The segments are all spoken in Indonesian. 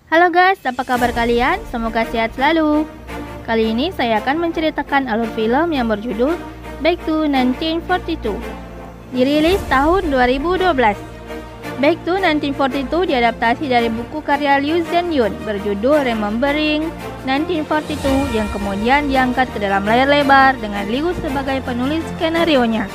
Halo guys, apa kabar kalian? Semoga sehat selalu. Kali ini saya akan menceritakan alur film yang berjudul Back to 1942. Dirilis tahun 2012. Back to 1942 diadaptasi dari buku karya Liu Zhenyun berjudul Remembering 1942 yang kemudian diangkat ke dalam layar lebar dengan Liu sebagai penulis skenarionya.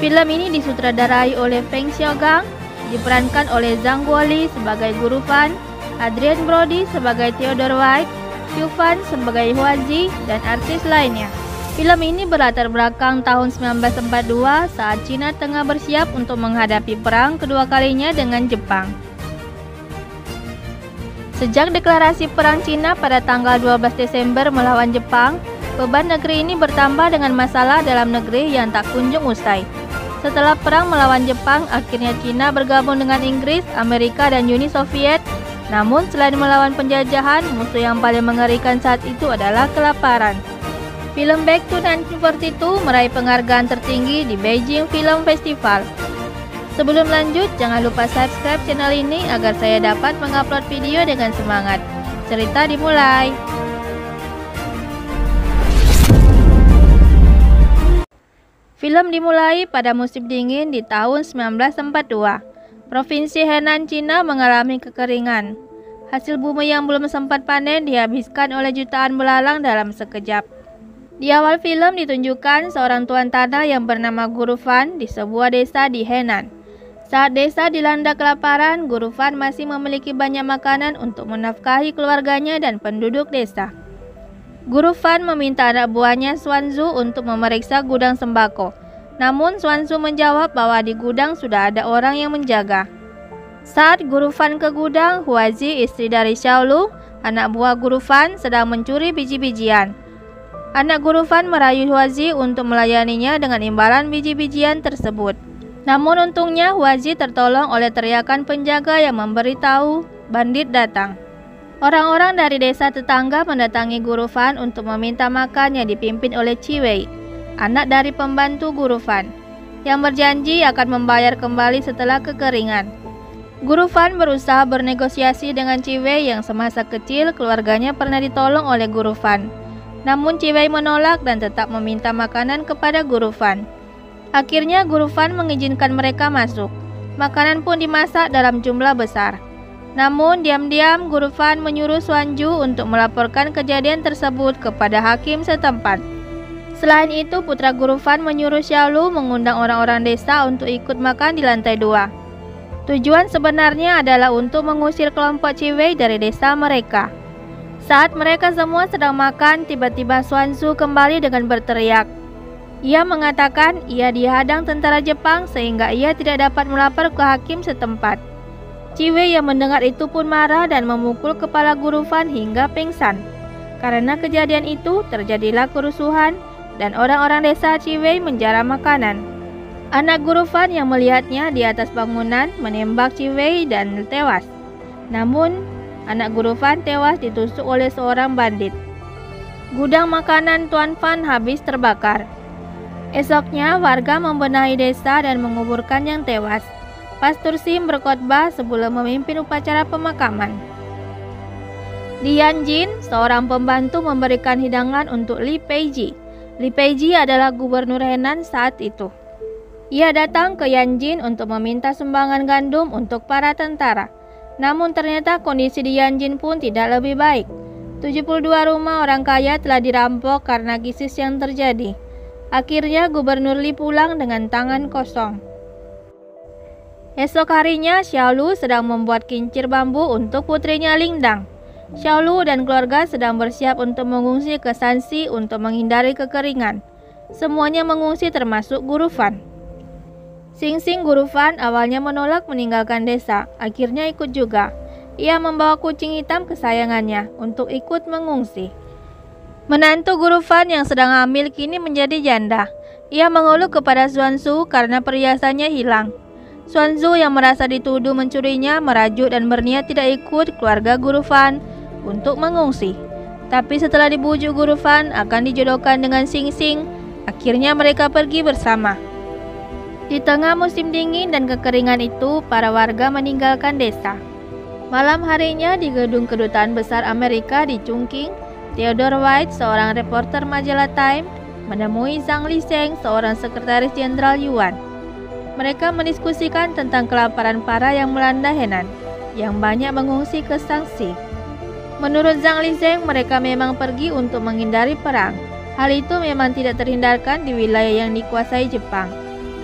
Film ini disutradarai oleh Feng Xiaogang, diperankan oleh Zhang Guoli sebagai Guru Fan, Adrian Brody sebagai Theodore White, Xiu Fan sebagai Huazi, dan artis lainnya. Film ini berlatar belakang tahun 1942 saat Cina tengah bersiap untuk menghadapi perang kedua kalinya dengan Jepang. Sejak deklarasi perang Cina pada tanggal 12 Desember melawan Jepang, beban negeri ini bertambah dengan masalah dalam negeri yang tak kunjung usai. Setelah perang melawan Jepang, akhirnya Cina bergabung dengan Inggris, Amerika, dan Uni Soviet. Namun selain melawan penjajahan, musuh yang paling mengerikan saat itu adalah kelaparan. Film Back to 1942 meraih penghargaan tertinggi di Beijing Film Festival. Sebelum lanjut, jangan lupa subscribe channel ini agar saya dapat mengupload video dengan semangat. Cerita dimulai. Film dimulai pada musim dingin di tahun 1942. Provinsi Henan, Cina mengalami kekeringan. Hasil bumi yang belum sempat panen dihabiskan oleh jutaan belalang dalam sekejap. Di awal film ditunjukkan seorang tuan tanah yang bernama Guru Fan di sebuah desa di Henan. Saat desa dilanda kelaparan, Guru Fan masih memiliki banyak makanan untuk menafkahi keluarganya dan penduduk desa. Guru Fan meminta anak buahnya Xuanzu untuk memeriksa gudang sembako. Namun Xuanzu menjawab bahwa di gudang sudah ada orang yang menjaga. Saat Guru Fan ke gudang, Huazi, istri dari Xiaolu, anak buah Guru Fan, sedang mencuri biji-bijian. Anak Guru Fan merayu Huazi untuk melayaninya dengan imbalan biji-bijian tersebut. Namun untungnya Huazi tertolong oleh teriakan penjaga yang memberitahu bandit datang. Orang-orang dari desa tetangga mendatangi Guru Fan untuk meminta makan yang dipimpin oleh Chi Wei, anak dari pembantu Guru Fan, yang berjanji akan membayar kembali setelah kekeringan. Guru Fan berusaha bernegosiasi dengan Chi Wei yang semasa kecil keluarganya pernah ditolong oleh Guru Fan. Namun Chi Wei menolak dan tetap meminta makanan kepada Guru Fan. Akhirnya Guru Fan mengizinkan mereka masuk. Makanan pun dimasak dalam jumlah besar. Namun diam-diam Guru Fan menyuruh Xuanzu untuk melaporkan kejadian tersebut kepada hakim setempat. Selain itu, putra Guru Fan menyuruh Xiaolu mengundang orang-orang desa untuk ikut makan di lantai 2. Tujuan sebenarnya adalah untuk mengusir kelompok Chi Wei dari desa mereka. Saat mereka semua sedang makan, tiba-tiba Xuanzu kembali dengan berteriak. Ia mengatakan ia dihadang tentara Jepang sehingga ia tidak dapat melapor ke hakim setempat. Chi Wei yang mendengar itu pun marah dan memukul kepala Guru Fan hingga pingsan. Karena kejadian itu, terjadilah kerusuhan dan orang-orang desa Chi Wei menjara makanan. Anak Guru Fan yang melihatnya di atas bangunan menembak Chi Wei dan tewas. Namun, anak Guru Fan tewas ditusuk oleh seorang bandit. Gudang makanan Tuan Fan habis terbakar. Esoknya, warga membenahi desa dan menguburkan yang tewas. Pastor Sim berkhotbah sebelum memimpin upacara pemakaman. Di Yanjin, seorang pembantu memberikan hidangan untuk Li Peiji. Li Peiji adalah gubernur Henan saat itu. Ia datang ke Yanjin untuk meminta sumbangan gandum untuk para tentara. Namun ternyata kondisi di Yanjin pun tidak lebih baik. 72 rumah orang kaya telah dirampok karena krisis yang terjadi. Akhirnya Gubernur Li pulang dengan tangan kosong. Esok harinya Xiaolu sedang membuat kincir bambu untuk putrinya Lingdang. Xiaolu dan keluarga sedang bersiap untuk mengungsi ke Shanxi untuk menghindari kekeringan. Semuanya mengungsi termasuk Guru Fan. Xing Guru Fan awalnya menolak meninggalkan desa, akhirnya ikut juga. Ia membawa kucing hitam kesayangannya untuk ikut mengungsi. Menantu Guru Fan yang sedang hamil kini menjadi janda. Ia mengeluh kepada Xuanzu karena perhiasannya hilang. Xuanzu yang merasa dituduh mencurinya merajuk dan berniat tidak ikut keluarga Guru Fan untuk mengungsi. Tapi setelah dibujuk Guru Fan akan dijodohkan dengan Xing, akhirnya mereka pergi bersama. Di tengah musim dingin dan kekeringan itu, para warga meninggalkan desa. Malam harinya di gedung kedutaan besar Amerika di Chungking, Theodore White, seorang reporter majalah Time, menemui Zhang Lisheng, seorang sekretaris jenderal Yuan. Mereka mendiskusikan tentang kelaparan parah yang melanda Henan, yang banyak mengungsi ke Shaanxi. Menurut Zhang Lisheng, mereka memang pergi untuk menghindari perang. Hal itu memang tidak terhindarkan di wilayah yang dikuasai Jepang.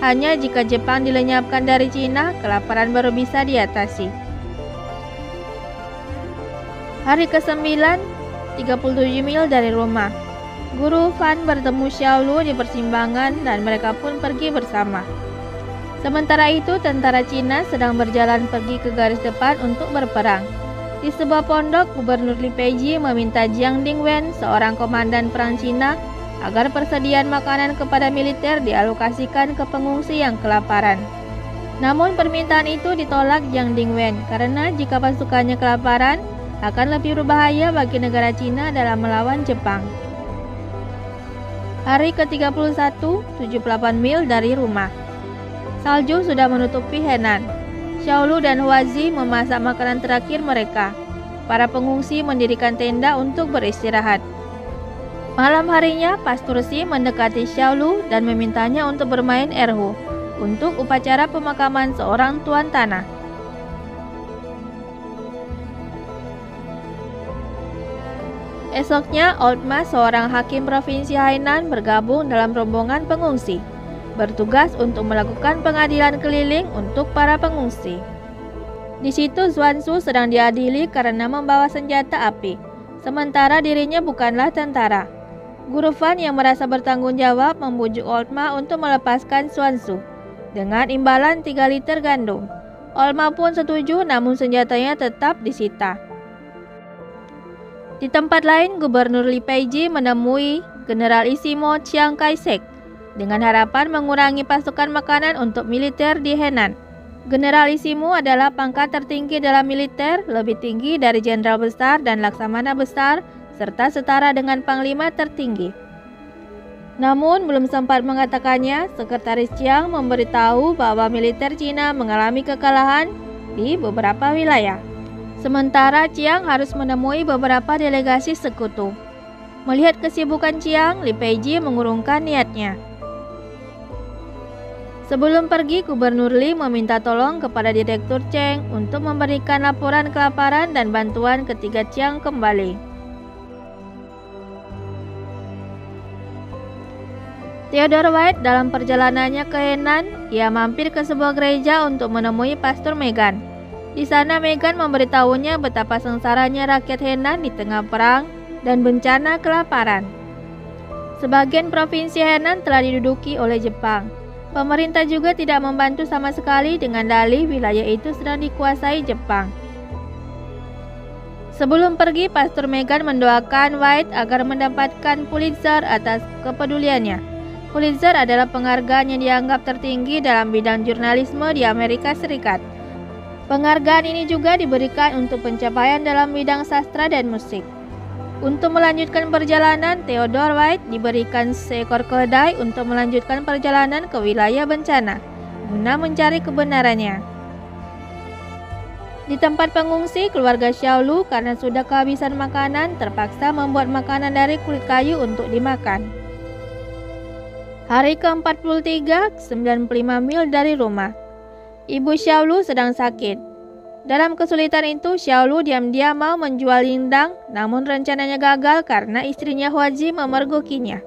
Hanya jika Jepang dilenyapkan dari Cina, kelaparan baru bisa diatasi. Hari ke-9, 37 mil dari rumah. Guru Fan bertemu Xiaolu di persimpangan dan mereka pun pergi bersama. Sementara itu, tentara Cina sedang berjalan pergi ke garis depan untuk berperang. Di sebuah pondok, Gubernur Li Peiji meminta Jiang Dingwen, seorang komandan perang Cina, agar persediaan makanan kepada militer dialokasikan ke pengungsi yang kelaparan. Namun permintaan itu ditolak Jiang Dingwen karena jika pasukannya kelaparan, akan lebih berbahaya bagi negara Cina dalam melawan Jepang. Hari ke-31, 78 mil dari rumah. Salju sudah menutupi Henan. Xiaolu dan Huazi memasak makanan terakhir mereka. Para pengungsi mendirikan tenda untuk beristirahat. Malam harinya, Pastor Xi mendekati Xiaolu dan memintanya untuk bermain erhu untuk upacara pemakaman seorang tuan tanah. Esoknya, Old Ma, seorang hakim provinsi Hainan, bergabung dalam rombongan pengungsi, bertugas untuk melakukan pengadilan keliling untuk para pengungsi. Di situ Zuansu sedang diadili karena membawa senjata api, sementara dirinya bukanlah tentara. Guru Fan yang merasa bertanggung jawab membujuk Old Ma untuk melepaskan Zuansu dengan imbalan 3 liter gandum. Old Ma pun setuju, namun senjatanya tetap disita. Di tempat lain, Gubernur Li Peiji menemui Generalissimo Chiang Kai-shek dengan harapan mengurangi pasokan makanan untuk militer di Henan. Generalissimo adalah pangkat tertinggi dalam militer, lebih tinggi dari jenderal besar dan laksamana besar, serta setara dengan panglima tertinggi. Namun, belum sempat mengatakannya, Sekretaris Chiang memberitahu bahwa militer Cina mengalami kekalahan di beberapa wilayah. Sementara Chiang harus menemui beberapa delegasi sekutu. Melihat kesibukan Chiang, Li Peiji mengurungkan niatnya. Sebelum pergi, Gubernur Li meminta tolong kepada Direktur Cheng untuk memberikan laporan kelaparan dan bantuan ketika Chiang kembali. Theodore White dalam perjalanannya ke Henan, ia mampir ke sebuah gereja untuk menemui Pastor Megan. Di sana Megan memberitahunya betapa sengsaranya rakyat Henan di tengah perang dan bencana kelaparan. Sebagian provinsi Henan telah diduduki oleh Jepang. Pemerintah juga tidak membantu sama sekali dengan dalih wilayah itu sedang dikuasai Jepang. Sebelum pergi, Pastor Megan mendoakan White agar mendapatkan Pulitzer atas kepeduliannya. Pulitzer adalah penghargaan yang dianggap tertinggi dalam bidang jurnalisme di Amerika Serikat. Penghargaan ini juga diberikan untuk pencapaian dalam bidang sastra dan musik. Untuk melanjutkan perjalanan, Theodore White diberikan seekor keledai untuk melanjutkan perjalanan ke wilayah bencana, guna mencari kebenarannya. Di tempat pengungsi, keluarga Xiaolu karena sudah kehabisan makanan, terpaksa membuat makanan dari kulit kayu untuk dimakan. Hari ke-43, 95 mil dari rumah. Ibu Xiaolu sedang sakit. Dalam kesulitan itu, Xiaolu diam-diam mau menjual lindang, namun rencananya gagal karena istrinya Huazi memergokinya.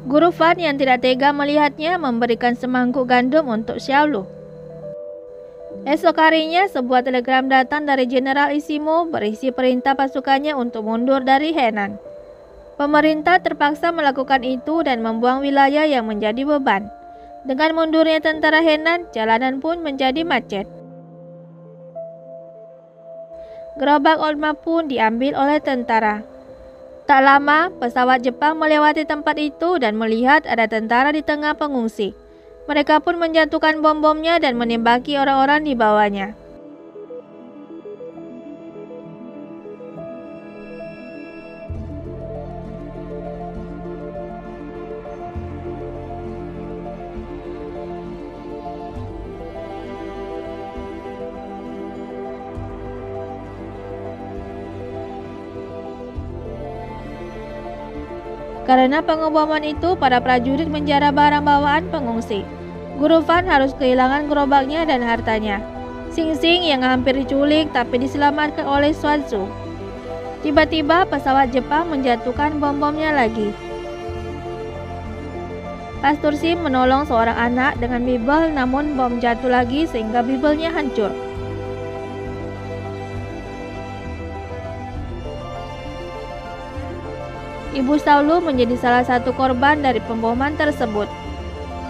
Guru Fan yang tidak tega melihatnya memberikan semangkuk gandum untuk Xiaolu. Esok harinya, sebuah telegram datang dari Generalissimo berisi perintah pasukannya untuk mundur dari Henan. Pemerintah terpaksa melakukan itu dan membuang wilayah yang menjadi beban. Dengan mundurnya tentara Henan, jalanan pun menjadi macet. Gerobak Old Ma pun diambil oleh tentara. Tak lama, pesawat Jepang melewati tempat itu dan melihat ada tentara di tengah pengungsi. Mereka pun menjatuhkan bom-bomnya dan menembaki orang-orang di bawahnya. Karena pengeboman itu, para prajurit menjara barang bawaan pengungsi. Guru Fan harus kehilangan gerobaknya dan hartanya. Sing Sing yang hampir diculik tapi diselamatkan oleh Swansu. Tiba-tiba pesawat Jepang menjatuhkan bom-bomnya lagi. Pastor Sim menolong seorang anak dengan bibel, namun bom jatuh lagi sehingga bibelnya hancur. Ibu Saulu menjadi salah satu korban dari pemboman tersebut.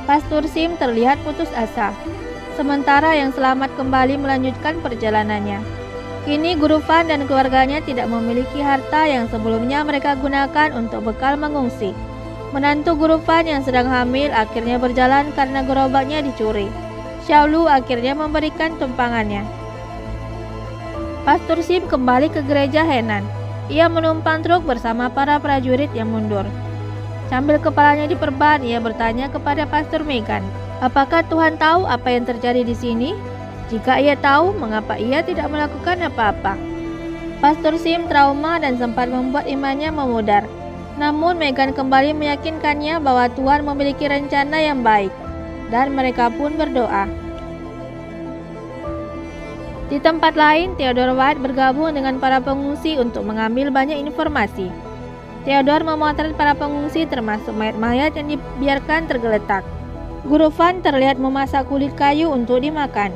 Pastor Sim terlihat putus asa, sementara yang selamat kembali melanjutkan perjalanannya. Kini Guru Fan dan keluarganya tidak memiliki harta yang sebelumnya mereka gunakan untuk bekal mengungsi. Menantu Guru Fan yang sedang hamil akhirnya berjalan karena gerobaknya dicuri. Xiaolu akhirnya memberikan tumpangannya. Pastor Sim kembali ke gereja Henan. Ia menumpang truk bersama para prajurit yang mundur. Sambil kepalanya diperban, ia bertanya kepada Pastor Megan, apakah Tuhan tahu apa yang terjadi di sini? Jika ia tahu, mengapa ia tidak melakukan apa-apa? Pastor Sim trauma dan sempat membuat imannya memudar. Namun Megan kembali meyakinkannya bahwa Tuhan memiliki rencana yang baik, dan mereka pun berdoa. Di tempat lain, Theodore White bergabung dengan para pengungsi untuk mengambil banyak informasi. Theodore memotret para pengungsi termasuk mayat-mayat yang dibiarkan tergeletak. Guru Fan terlihat memasak kulit kayu untuk dimakan,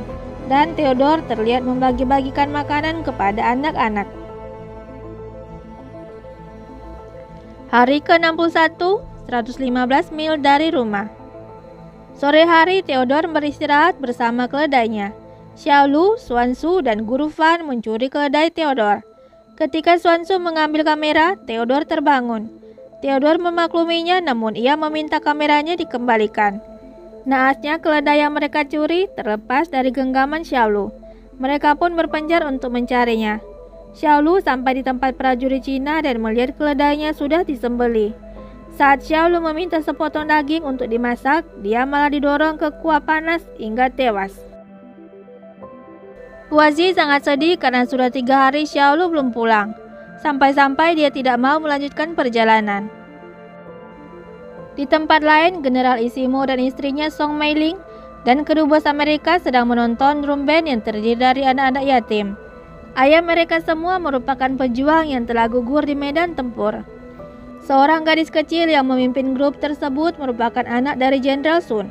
dan Theodore terlihat membagi-bagikan makanan kepada anak-anak. Hari ke-61, 115 mil dari rumah. Sore hari, Theodore beristirahat bersama keledainya. Xiaolu, Swansu, dan Guru Fan mencuri keledai Theodore. Ketika Swansu mengambil kamera, Theodore terbangun. Theodore memakluminya, namun ia meminta kameranya dikembalikan. Naasnya keledai yang mereka curi terlepas dari genggaman Xiaolu. Mereka pun berpencar untuk mencarinya. Xiaolu sampai di tempat prajurit Cina dan melihat keledainya sudah disembelih. Saat Xiaolu meminta sepotong daging untuk dimasak, dia malah didorong ke kuah panas hingga tewas. Huazi sangat sedih karena sudah 3 hari Xiaolu belum pulang. Sampai-sampai dia tidak mau melanjutkan perjalanan. Di tempat lain, General Isimo dan istrinya Song Meiling dan kedubes Amerika sedang menonton drum band yang terdiri dari anak-anak yatim. Ayah mereka semua merupakan pejuang yang telah gugur di medan tempur. Seorang gadis kecil yang memimpin grup tersebut merupakan anak dari Jenderal Sun,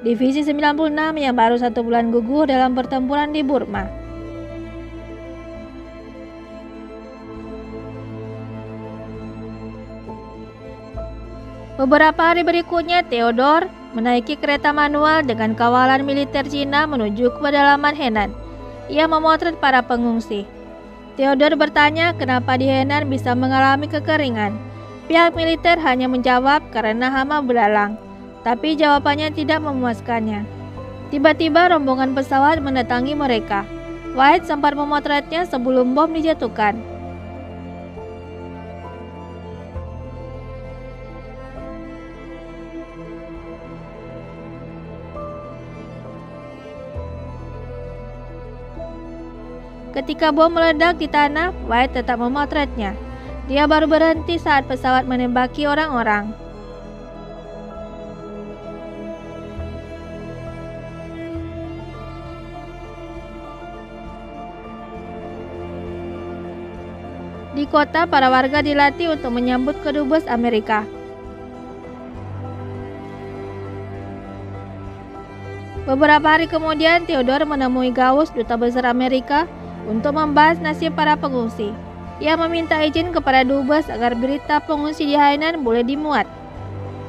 Divisi 96 yang baru 1 bulan gugur dalam pertempuran di Burma. Beberapa hari berikutnya, Theodore menaiki kereta manual dengan kawalan militer Cina menuju ke pedalaman Henan. Ia memotret para pengungsi. Theodore bertanya kenapa di Henan bisa mengalami kekeringan. Pihak militer hanya menjawab karena hama belalang, tapi jawabannya tidak memuaskannya. Tiba-tiba rombongan pesawat mendatangi mereka. White sempat memotretnya sebelum bom dijatuhkan. Ketika bom meledak di tanah, White tetap memotretnya. Dia baru berhenti saat pesawat menembaki orang-orang. Di kota, para warga dilatih untuk menyambut kedubes Amerika. Beberapa hari kemudian, Theodore menemui Gauss, duta besar Amerika, untuk membahas nasib para pengungsi. Ia meminta izin kepada dubes agar berita pengungsi di Hainan boleh dimuat.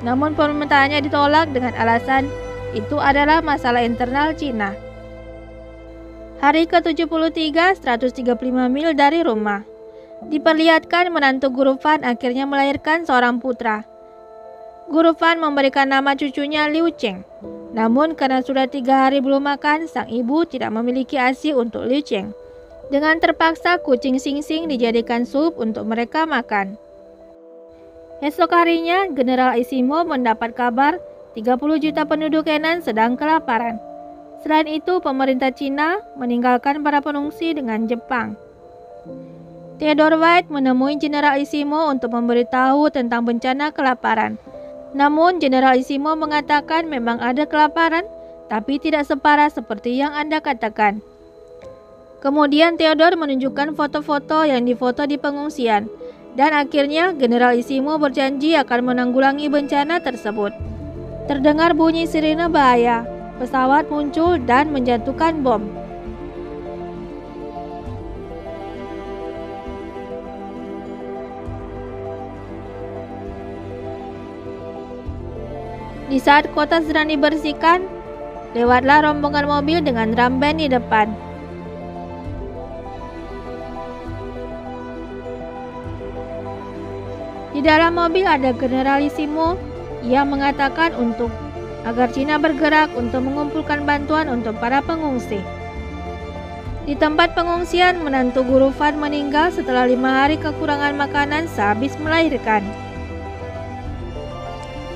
Namun permintaannya ditolak dengan alasan itu adalah masalah internal Cina. Hari ke-73, 135 mil dari rumah. Diperlihatkan menantu Guru Fan akhirnya melahirkan seorang putra. Guru Fan memberikan nama cucunya Liu Cheng. Namun karena sudah 3 hari belum makan, sang ibu tidak memiliki ASI untuk Liu Cheng. Dengan terpaksa, kucing Sing Sing dijadikan sup untuk mereka makan. Esok harinya, General Isimo mendapat kabar 30 juta penduduk Henan sedang kelaparan. Selain itu, pemerintah Cina meninggalkan para pengungsi dengan Jepang. Theodore White menemui Generalissimo untuk memberitahu tentang bencana kelaparan. Namun Generalissimo mengatakan memang ada kelaparan, tapi tidak separah seperti yang Anda katakan. Kemudian Theodore menunjukkan foto-foto yang difoto di pengungsian, dan akhirnya Generalissimo berjanji akan menanggulangi bencana tersebut. Terdengar bunyi sirine bahaya, pesawat muncul dan menjatuhkan bom. Di saat kota sedang dibersihkan, lewatlah rombongan mobil dengan drum band di depan. Di dalam mobil ada Generalissimo yang mengatakan agar Cina bergerak untuk mengumpulkan bantuan untuk para pengungsi. Di tempat pengungsian, menantu Guru Fan meninggal setelah 5 hari kekurangan makanan sehabis melahirkan.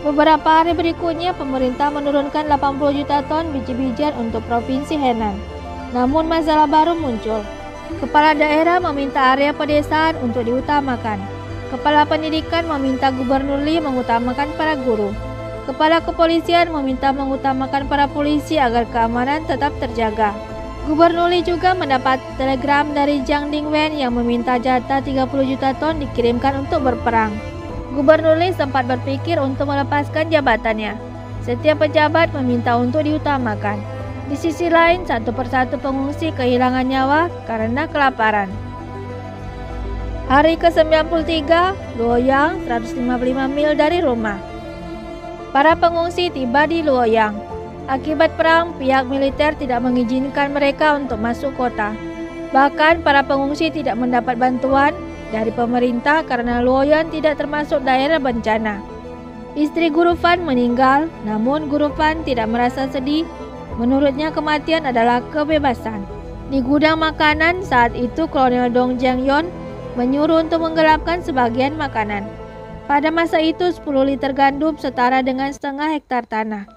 Beberapa hari berikutnya, pemerintah menurunkan 80 juta ton biji-bijian untuk Provinsi Henan. Namun masalah baru muncul. Kepala daerah meminta area pedesaan untuk diutamakan. Kepala pendidikan meminta Gubernur Li mengutamakan para guru. Kepala kepolisian meminta mengutamakan para polisi agar keamanan tetap terjaga. Gubernur Li juga mendapat telegram dari Jiang Dingwen yang meminta jatah 30 juta ton dikirimkan untuk berperang. Gubernur Li sempat berpikir untuk melepaskan jabatannya. Setiap pejabat meminta untuk diutamakan. Di sisi lain, satu persatu pengungsi kehilangan nyawa karena kelaparan. Hari ke-93, Luoyang, 155 mil dari rumah. Para pengungsi tiba di Luoyang. Akibat perang, pihak militer tidak mengizinkan mereka untuk masuk kota. Bahkan para pengungsi tidak mendapat bantuan dari pemerintah karena Luoyang tidak termasuk daerah bencana. Istri Guru Fan meninggal, namun Guru Fan tidak merasa sedih. Menurutnya kematian adalah kebebasan. Di gudang makanan saat itu Kolonel Dong Jiangyon menyuruh untuk menggelapkan sebagian makanan. Pada masa itu 10 liter gandum setara dengan setengah hektar tanah.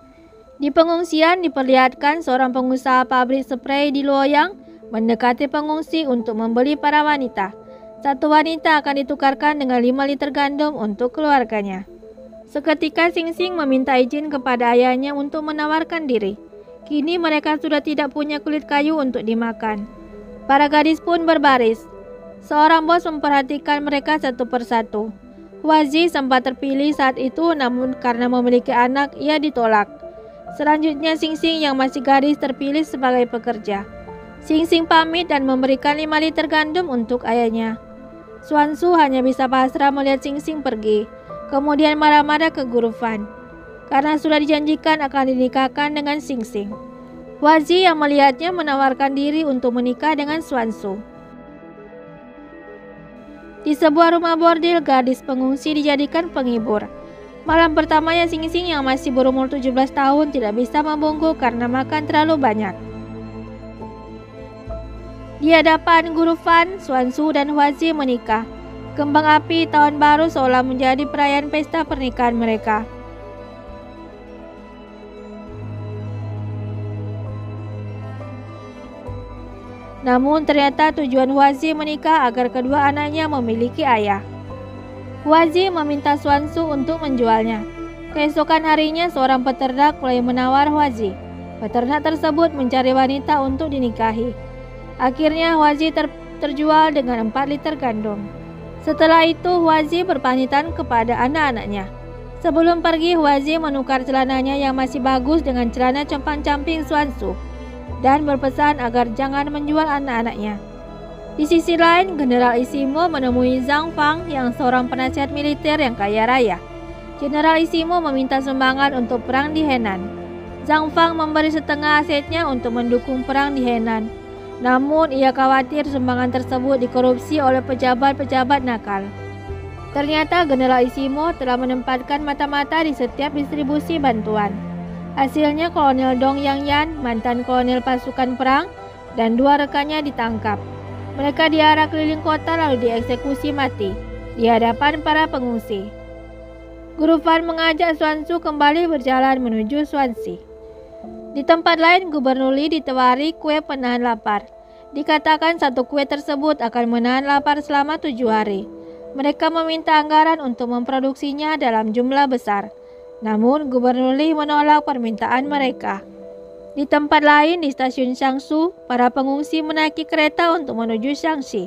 Di pengungsian diperlihatkan seorang pengusaha pabrik spray di Luoyang mendekati pengungsi untuk membeli para wanita. Satu wanita akan ditukarkan dengan 5 liter gandum untuk keluarganya. Seketika Sing Sing meminta izin kepada ayahnya untuk menawarkan diri. Kini mereka sudah tidak punya kulit kayu untuk dimakan. Para gadis pun berbaris. Seorang bos memperhatikan mereka satu persatu. Huazi sempat terpilih saat itu, namun karena memiliki anak, ia ditolak. Selanjutnya Sing Sing yang masih gadis terpilih sebagai pekerja. Sing Sing pamit dan memberikan 5 liter gandum untuk ayahnya. Xuan Su hanya bisa pasrah melihat Sing Sing pergi, kemudian marah-marah ke Guru Fan karena sudah dijanjikan akan dinikahkan dengan Sing Sing. Huazi yang melihatnya menawarkan diri untuk menikah dengan Xuan Su. Di sebuah rumah bordil, gadis pengungsi dijadikan penghibur. Malam pertamanya Sing Sing yang masih berumur 17 tahun tidak bisa membungkuk karena makan terlalu banyak. Di hadapan Guru Fan, Xuan Su dan Huazi menikah. Kembang api tahun baru seolah menjadi perayaan pesta pernikahan mereka. Namun ternyata tujuan Huazi menikah agar kedua anaknya memiliki ayah. Huazi meminta Xuan Su untuk menjualnya. Keesokan harinya seorang peternak mulai menawar Huazi. Peternak tersebut mencari wanita untuk dinikahi. Akhirnya Huazi terjual dengan 4 liter gandum. Setelah itu Huazi berpamitan kepada anak-anaknya. Sebelum pergi, Huazi menukar celananya yang masih bagus dengan celana compang-camping Xuan Su dan berpesan agar jangan menjual anak-anaknya. Di sisi lain, Generalissimo menemui Zhang Fang yang seorang penasihat militer yang kaya raya. Generalissimo meminta sumbangan untuk perang di Henan. Zhang Fang memberi setengah asetnya untuk mendukung perang di Henan. Namun ia khawatir sumbangan tersebut dikorupsi oleh pejabat-pejabat nakal. Ternyata Generalissimo telah menempatkan mata-mata di setiap distribusi bantuan. Hasilnya Kolonel Dong Yang Yan, mantan kolonel pasukan perang, dan 2 rekannya ditangkap. Mereka diarak keliling kota lalu dieksekusi mati di hadapan para pengungsi. Guru Fan mengajak Xuan Su kembali berjalan menuju Xuanxi. Di tempat lain, Gubernur Li ditawari kue penahan lapar. Dikatakan satu kue tersebut akan menahan lapar selama 7 hari. Mereka meminta anggaran untuk memproduksinya dalam jumlah besar. Namun, Gubernur Lee menolak permintaan mereka. Di tempat lain di stasiun Changshu, para pengungsi menaiki kereta untuk menuju Shaanxi.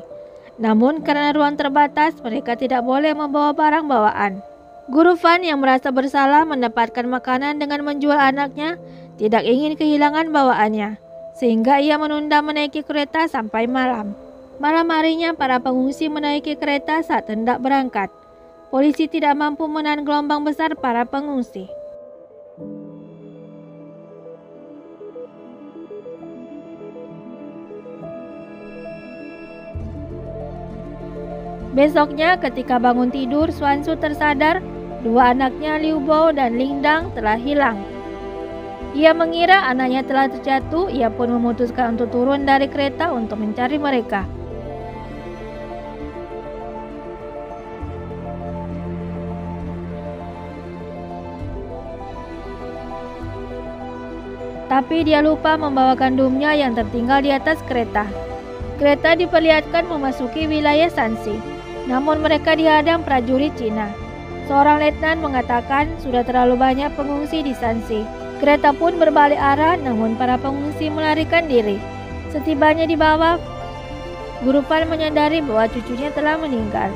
Namun, karena ruang terbatas, mereka tidak boleh membawa barang bawaan. Guru Fan yang merasa bersalah mendapatkan makanan dengan menjual anaknya, tidak ingin kehilangan bawaannya, sehingga ia menunda menaiki kereta sampai malam. Malam harinya, para pengungsi menaiki kereta saat hendak berangkat. Polisi tidak mampu menahan gelombang besar para pengungsi. Besoknya, ketika bangun tidur, Xuanzhu tersadar dua anaknya Liu Bo dan Ling Dang telah hilang. Ia mengira anaknya telah terjatuh. Ia pun memutuskan untuk turun dari kereta untuk mencari mereka. Tapi dia lupa membawa gandumnya yang tertinggal di atas kereta. Kereta diperlihatkan memasuki wilayah Shaanxi. Namun mereka dihadang prajurit Cina. Seorang letnan mengatakan sudah terlalu banyak pengungsi di Shaanxi. Kereta pun berbalik arah, namun para pengungsi melarikan diri. Setibanya di bawah, Guru Fan menyadari bahwa cucunya telah meninggal.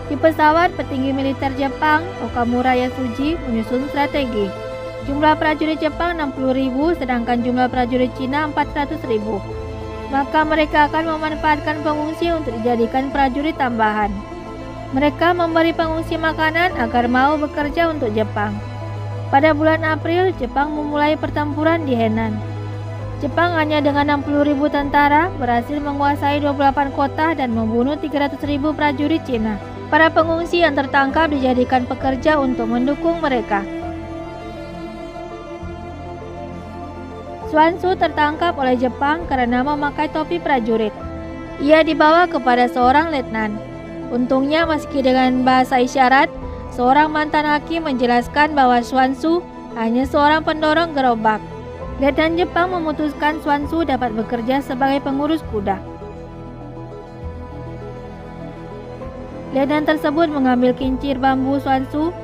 Di pesawat, petinggi militer Jepang, Okamura Yasuji, menyusun strategi. Jumlah prajurit Jepang 60.000, sedangkan jumlah prajurit Cina 400.000. Maka mereka akan memanfaatkan pengungsi untuk dijadikan prajurit tambahan. Mereka memberi pengungsi makanan agar mau bekerja untuk Jepang. Pada bulan April, Jepang memulai pertempuran di Henan. Jepang hanya dengan 60.000 tentara berhasil menguasai 28 kota dan membunuh 300.000 prajurit Cina. Para pengungsi yang tertangkap dijadikan pekerja untuk mendukung mereka. Xuanzhu tertangkap oleh Jepang karena memakai topi prajurit. Ia dibawa kepada seorang letnan. Untungnya meski dengan bahasa isyarat, seorang mantan hakim menjelaskan bahwa Xuanzhu hanya seorang pendorong gerobak. Letnan Jepang memutuskan Xuanzhu dapat bekerja sebagai pengurus kuda. Letnan tersebut mengambil kincir bambu Xuanzhu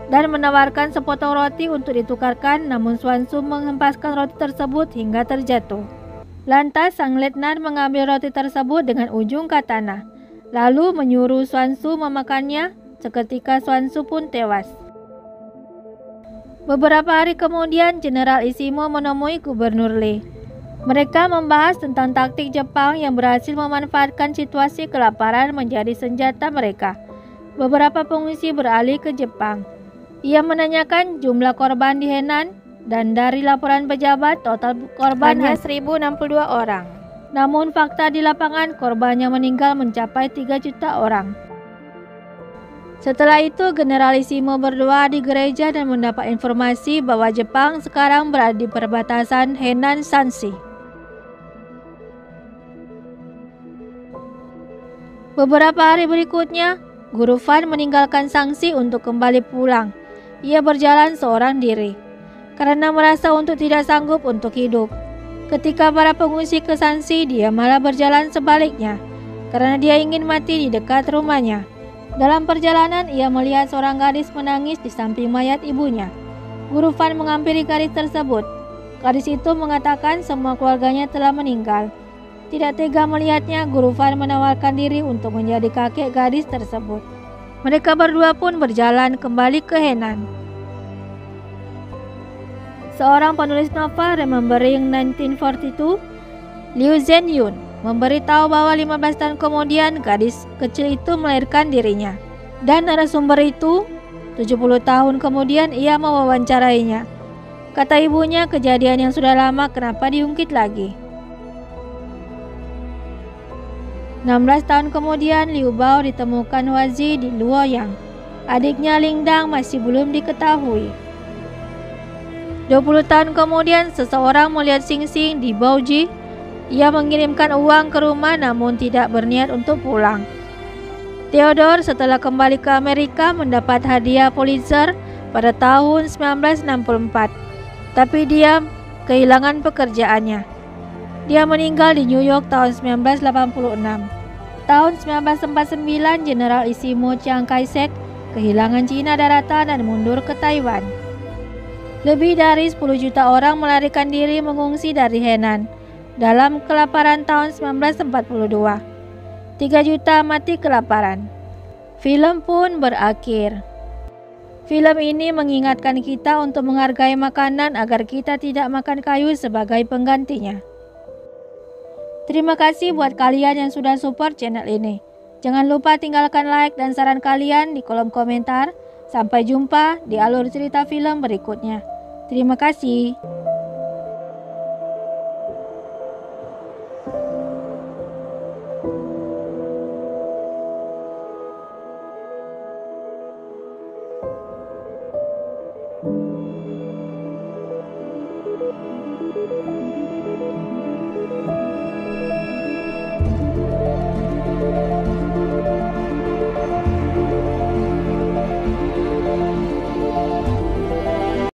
dan menawarkan sepotong roti untuk ditukarkan, namun Xuanzhu menghempaskan roti tersebut hingga terjatuh. Lantas sang letnan mengambil roti tersebut dengan ujung katana, lalu menyuruh Xuanzhu memakannya. Seketika Xuanzhu pun tewas. Beberapa hari kemudian, Jenderal Ishimo menemui Gubernur Lee. Mereka membahas tentang taktik Jepang yang berhasil memanfaatkan situasi kelaparan menjadi senjata mereka. Beberapa pengungsi beralih ke Jepang. Ia menanyakan jumlah korban di Henan, dan dari laporan pejabat total korban hanya 1.062 orang. Namun fakta di lapangan korbannya meninggal mencapai 3 juta orang. Setelah itu, Generalissimo berdoa di gereja dan mendapat informasi bahwa Jepang sekarang berada di perbatasan Henan-Shaanxi. Beberapa hari berikutnya, Guru Fan meninggalkan Shaanxi untuk kembali pulang. Ia berjalan seorang diri, karena merasa untuk tidak sanggup untuk hidup. Ketika para pengungsi ke Shaanxi, dia malah berjalan sebaliknya, karena dia ingin mati di dekat rumahnya. Dalam perjalanan, ia melihat seorang gadis menangis di samping mayat ibunya. Guru Fan menghampiri gadis tersebut. Gadis itu mengatakan semua keluarganya telah meninggal. Tidak tega melihatnya, Guru Fan menawarkan diri untuk menjadi kakek gadis tersebut. Mereka berdua pun berjalan kembali ke Henan. Seorang penulis novel Remembering 1942, Liu Zhenyun, memberitahu bahwa 15 tahun kemudian gadis kecil itu melahirkan dirinya. Dan narasumber itu, 70 tahun kemudian ia mewawancarainya. Kata ibunya, kejadian yang sudah lama kenapa diungkit lagi. 16 tahun kemudian, Liu Bao ditemukan Huazi di Luoyang. Adiknya Ling Dang masih belum diketahui. 20 tahun kemudian, seseorang melihat Xing Xing di Baoji. Ia mengirimkan uang ke rumah namun tidak berniat untuk pulang. Theodore setelah kembali ke Amerika mendapat hadiah Pulitzer pada tahun 1964, tapi dia kehilangan pekerjaannya. Dia meninggal di New York tahun 1986. Tahun 1949, Jenderal Isimo Chiang Kai-shek kehilangan Cina daratan dan mundur ke Taiwan. Lebih dari 10 juta orang melarikan diri mengungsi dari Henan dalam kelaparan tahun 1942. 3 juta mati kelaparan. Film pun berakhir. Film ini mengingatkan kita untuk menghargai makanan agar kita tidak makan kayu sebagai penggantinya. Terima kasih buat kalian yang sudah support channel ini. Jangan lupa tinggalkan like dan saran kalian di kolom komentar. Sampai jumpa di alur cerita film berikutnya. Terima kasih.